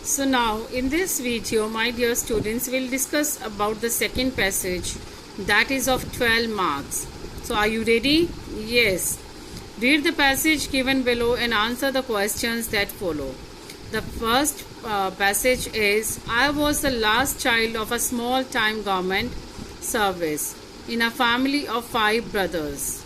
So now in this video my dear students will discuss about the second passage, that is of 12 marks. So are you ready? Yes. Read the passage given below and answer the questions that follow. The first passage is, I was the last child of a small time government service in a family of 5 brothers.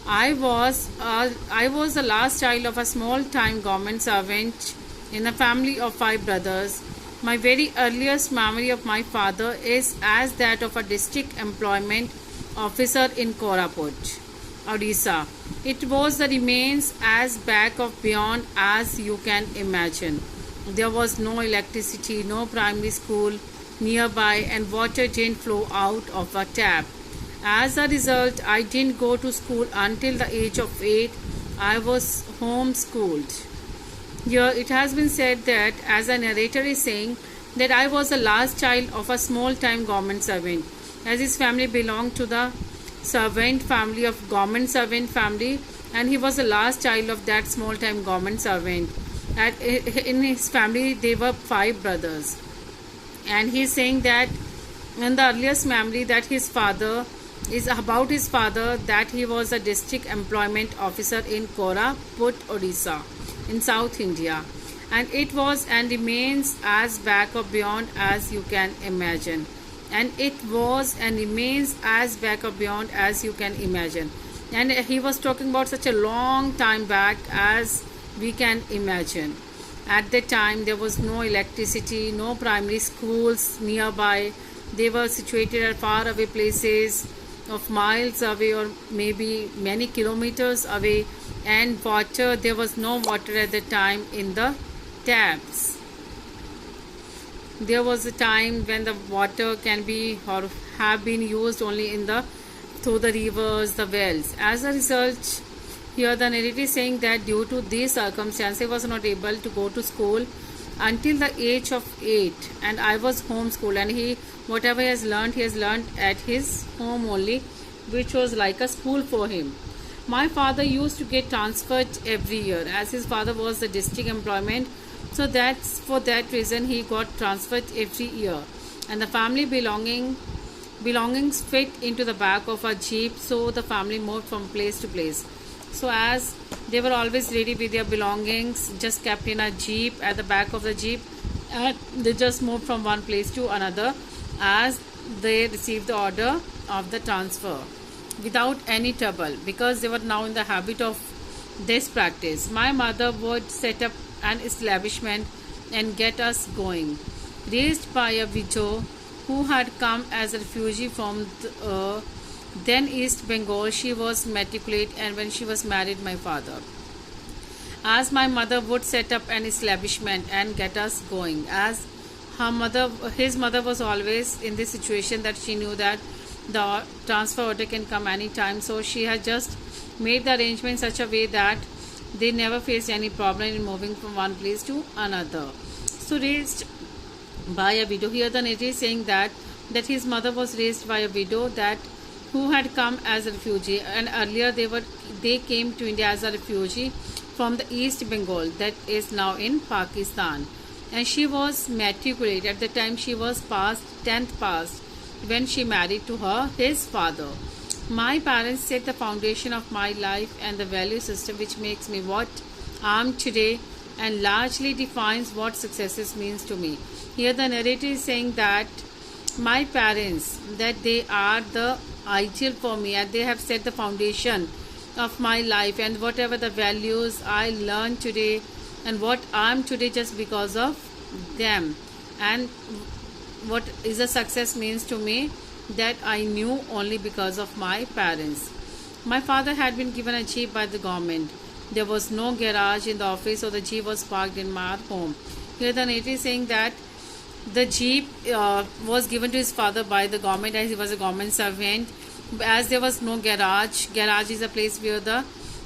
I was the last child of a small time government servant in a family of 5 brothers. My very earliest memory of my father is as that of a district employment officer in Koraput, Odisha. It was the remains as back of beyond as you can imagine. There was no electricity, no primary school nearby, and water didn't flow out of a tap. As a result, I didn't go to school until the age of 8. I was homeschooled. Here it has been said that, as a narrator is saying, that I was the last child of a small time government servant, as his family belonged to the servant family of government servant family, and he was the last child of that small time government servant. In his family there were 5 brothers, and he is saying that in the earliest memory that his father is about his father, that he was a district employment officer in Koraput, Odisha, in South India, and it was and remains as back or beyond as you can imagine. And it was and remains as back or beyond as you can imagine. And he was talking about such a long time back as we can imagine. At that time, there was no electricity, no primary schools nearby. They were situated at far away places of miles away or maybe many kilometers away, and water, there was no water at the time in the taps. There was a time when the water can be or have been used only in the through the rivers, the wells. As a result, here the narrator is saying that due to these circumstances, he was not able to go to school until the age of 8, and I was homeschooled, and whatever he has learned at his home only, which was like a school for him. My father used to get transferred every year, as his father was the district employment, so that's for that reason he got transferred every year, and the family belongings fit into the back of a jeep, so the family moved from place to place. So as they were always ready with their belongings, just kept in a jeep, at the back of the jeep, and they just moved from one place to another as they received the order of the transfer without any trouble, because they were now in the habit of this practice. My mother would set up an establishment and get us going. Raised by a widow who had come as a refugee from then East Bengal, she was matriculate, and when she was married my father, as my mother would set up an establishment and get us going, as his mother was always in this situation that she knew that the transfer order can come anytime, so she had just made the arrangement in such a way that they never faced any problem in moving from one place to another. So raised by a widow, here the narrator is saying that his mother was raised by a widow that who had come as a refugee, and earlier they came to India as a refugee from the East Bengal, that is now in Pakistan, and she was matriculate. At the time she was past 10th passed when she married to his father. My parents set the foundation of my life and the value system which makes me what I am today, and largely defines what success means to me. Here the narrator is saying that my parents, that they are the ideal for me, and they have set the foundation of my life, and whatever the values I learned today and what I am today just because of them, and what is a success means to me, that I knew only because of my parents. My father had been given a jeep by the government. There was no garage in the office, so the jeep was parked in my home. Here the narrator is saying that the jeep was given to his father by the government, as he was a government servant, as there was no garage. Garage is a place where the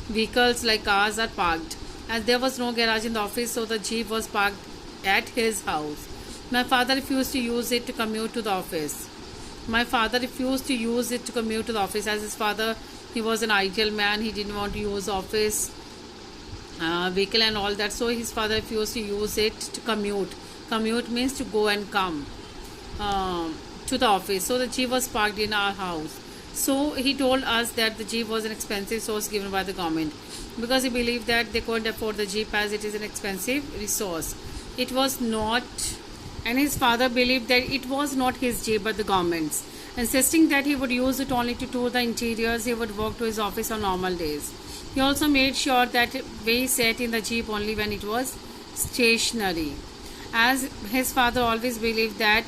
vehicles like cars are parked. As there was no garage in the office, so the jeep was parked at his house. My father refused to use it to commute to the office. As his father, he was an ideal man, he didn't want to use office vehicle and all that. So his father refused to use it to commute. Commute means to go and come to the office. So the jeep was parked in our house. So he told us that the jeep was an expensive source given by the government, because he believed that they couldn't afford the jeep as it is an expensive resource. It was not, and his father believed that it was not his jeep but the government's. Insisting that he would use it only to tour the interiors, he would walk to his office on normal days. He also made sure that we sat in the jeep only when it was stationary, as his father always believed that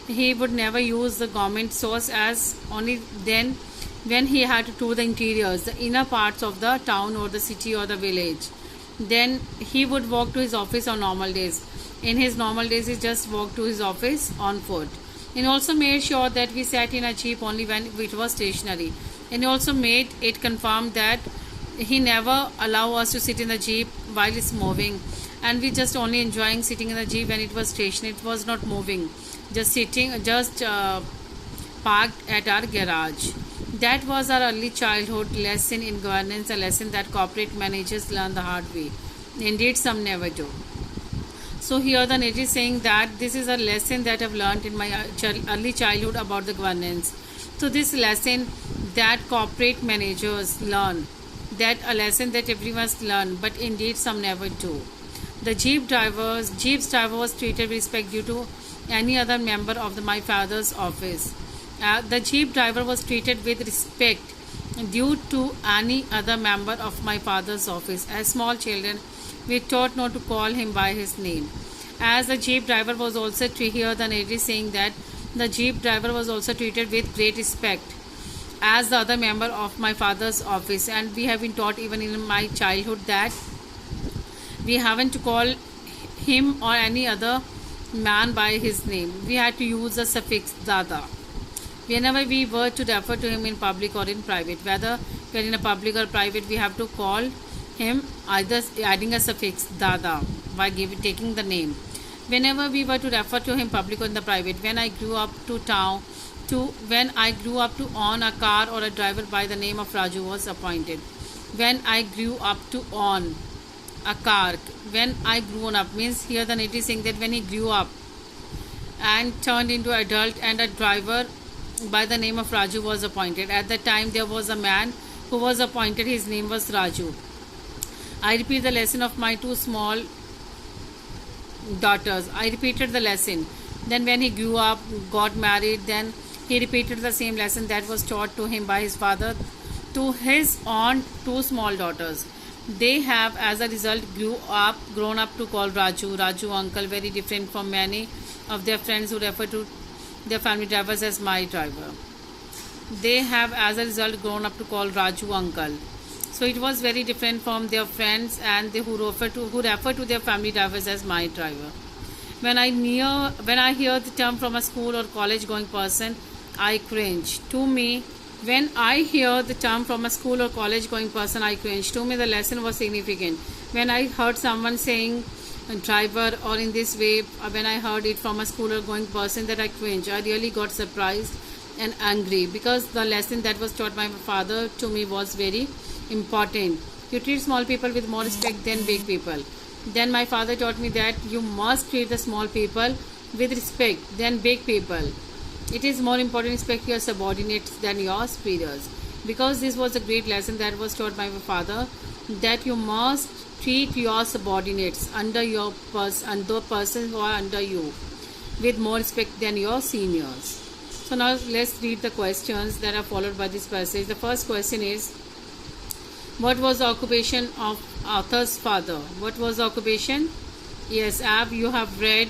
he would never use the government source, as only then when he had to tour the interiors, the inner parts of the town or the city or the village, then he would walk to his office on normal days. In his normal days, he just walked to his office on foot. And also made sure that we sat in a jeep only when it was stationary. And he also made it confirmed that he never allow us to sit in the jeep while it's moving, and we just only enjoying sitting in the jeep when it was stationary. It was not moving, just sitting, just parked at our garage. That was our early childhood lesson in governance, a lesson that corporate managers learn the hard way. Indeed, some never do. So here the narrator is saying that this is a lesson that I've learned in my early childhood about the governance. So this lesson that corporate managers learn, that a lesson that everyone must learn, but indeed some never do. The jeep's driver was treated with respect due to any other member of my father's office. The jeep driver was treated with respect due to any other member of my father's office. As small children, we taught not to call him by his name. As the jeep driver was also here, the narrator is saying that the jeep driver was also treated with great respect as the other member of my father's office. And we have been taught even in my childhood that we haven't to call him or any other man by his name. We had to use the suffix dada whenever we were to refer to him in public or in private. Whether we are in a public or private, we have to call him either adding a suffix dada by taking the name. Whenever we were to refer to him public or in the private, when I grew up to own a car or a driver by the name of Raju was appointed. When I grew up to own a car, when I grew up means here the narrator is saying that when he grew up and turned into adult, and a driver by the name of Raju was appointed. At that time there was a man who was appointed, his name was Raju. I repeat the lesson of my two small daughters. I repeated the lesson. Then when he grew up, got married, then he repeated the same lesson that was taught to him by his father to his own two small daughters. They have as a result grown up to call Raju uncle, very different from many of their friends who refer to their family drivers as my driver. They have as a result grown up to call Raju uncle. So it was very different from their friends and who refer to their family drivers as my driver. When I hear the term from a school or college going person, I cringe. To me, when I hear the term from a school or college going person, I cringe. To me, the lesson was significant. When I heard someone saying driver or in this way, when I heard it from a school or going person, that I cringe. I really got surprised and angry, because the lesson that was taught by my father to me was very important. You treat small people with more respect than big people. Then my father taught me that you must treat the small people with respect than big people. It is more important to respect your subordinates than your superiors. Because this was a great lesson that was taught by my father, that you must treat your subordinates under persons who are under you with more respect than your seniors. So now let's read the questions that are followed by this passage. The first question is, what was the occupation of Arthur's father? What was the occupation? Yes, Ab, you have read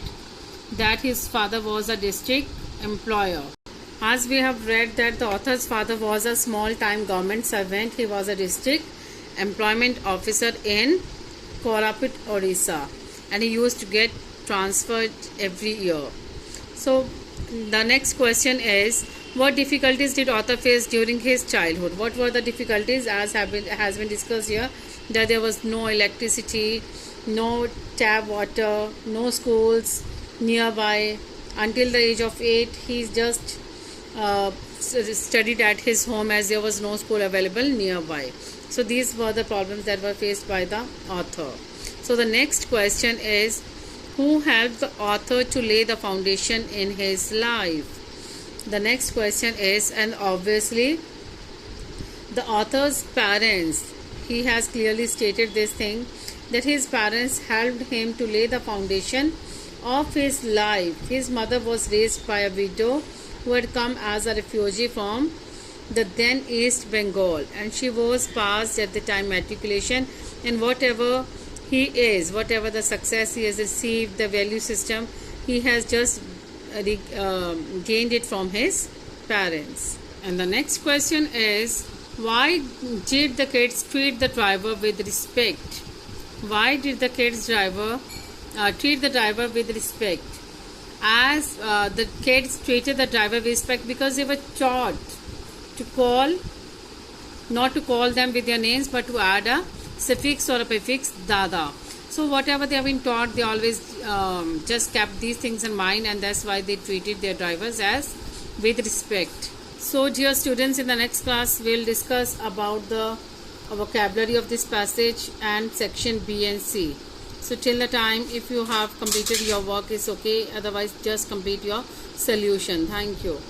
that his father was a district employer. As we have read that the author's father was a small-time government servant, he was a district employment officer in Koraput, Odisha, and he used to get transferred every year. So the next question is, what difficulties did author face during his childhood? What were the difficulties? As has been discussed here, that there was no electricity, no tap water, no schools nearby. Until the age of 8, he just studied at his home as there was no school available nearby. So these were the problems that were faced by the author. So the next question is, who helped the author to lay the foundation in his life? The next question is, and obviously the author's parents, he has clearly stated this thing, that his parents helped him to lay the foundation of his life. His mother was raised by a widow who had come as a refugee from the then East Bengal, and she was past at the time matriculation, and whatever he is, whatever the success he has received, the value system, he has just gained it from his parents. And the next question is, why did the kids treat the driver with respect? Why did the kids treat the driver with respect? As the kids treated the driver with respect because they were taught to call, not to call them with their names, but to add a suffix or a prefix, dada. So whatever they have been taught, they always just kept these things in mind, and that's why they treated their drivers as with respect. So dear students, in the next class we'll discuss about the vocabulary of this passage and section B and C. So till the time, if you have completed your work, is okay, otherwise just complete your solution. Thank you.